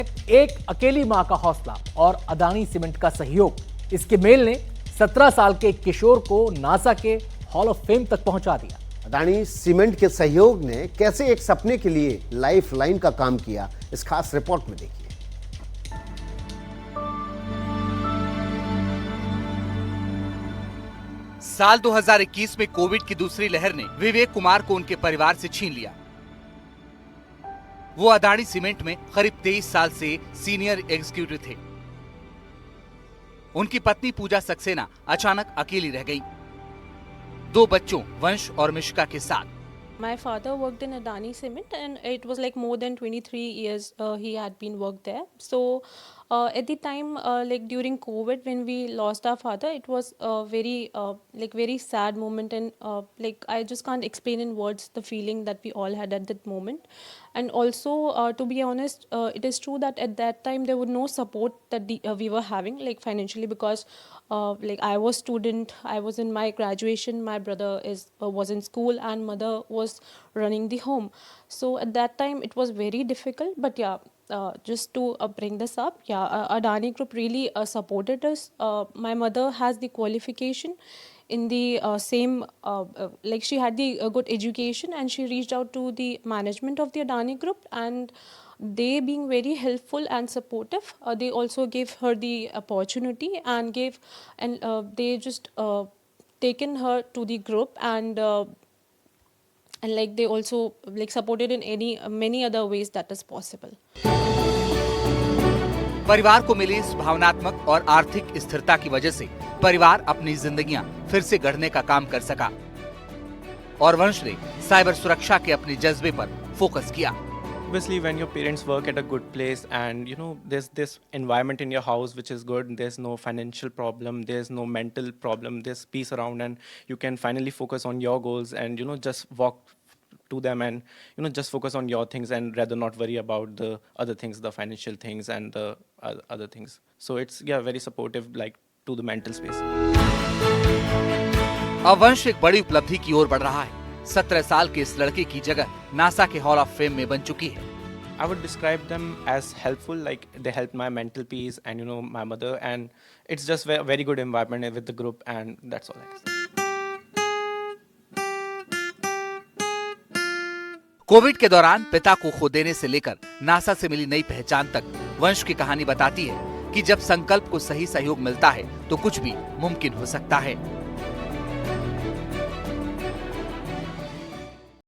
एक अकेली मां का हौसला और अदानी सीमेंट का सहयोग, इसके मेल ने 17 साल के एक किशोर को नासा के हॉल ऑफ फेम तक पहुंचा दिया। अदानी सीमेंट के सहयोग ने कैसे एक सपने के लिए लाइफ लाइन का काम किया, इस खास रिपोर्ट में देखिए। साल 2021 में कोविड की दूसरी लहर ने विवेक कुमार को उनके परिवार से छीन लिया। वो अदानी सीमेंट में करीब 23 साल से सीनियर एग्जीक्यूटिव थे। उनकी पत्नी पूजा सक्सेना अचानक अकेली रह गई, 2 बच्चों वंश और मिशिका के साथ। My father worked in Adani Cement, and it was like more than 23 years he had been worked there. So at the time, like during COVID, when we lost our father, it was a very sad moment, and like I just can't explain in words the feeling that we all had at that moment. And also, to be honest, it is true that at that time there was no support that we were having, like financially, because like I was student, I was in my graduation, my brother was in school, and mother was running the home. So at that time it was very difficult. But yeah, just to bring this up, yeah, Adani Group really supported us. My mother has the qualification in the same like she had the good education, and she reached out to the management of the Adani Group, and they being very helpful and supportive, they also gave her the opportunity and they just taken her to the group, and like they also like supported in many other ways that is possible. परिवार को मिली इस भावनात्मक और आर्थिक स्थिरता की वजह से परिवार अपनी जिंदगियां फिर से गढ़ने का काम कर सका और वंश ने साइबर सुरक्षा के अपने जज्बे पर फोकस किया। Obviously, when your parents work at a good place and there's this environment in your house which is good, there's no financial problem, there's no mental problem, there's peace around, and you can finally focus on your goals and just walk to them and just focus on your things and rather not worry about the other things, the financial things and the other things. So it's very supportive, like to the mental space. अब वंश एक बड़ी उपलब्धि की ओर बढ़ रहा है। 17 साल के इस लड़के की जगह नासा के हॉल ऑफ फेम में बन चुकी है। I would describe them as helpful, like they helped my mental peace and my mother, and it's just a very good environment with the group, and that's all I can say. Covid के दौरान पिता को खो देने से लेकर NASA से मिली नई पहचान तक वंश की कहानी बताती है कि जब संकल्प को सही सहयोग मिलता है तो कुछ भी मुमकिन हो सकता है।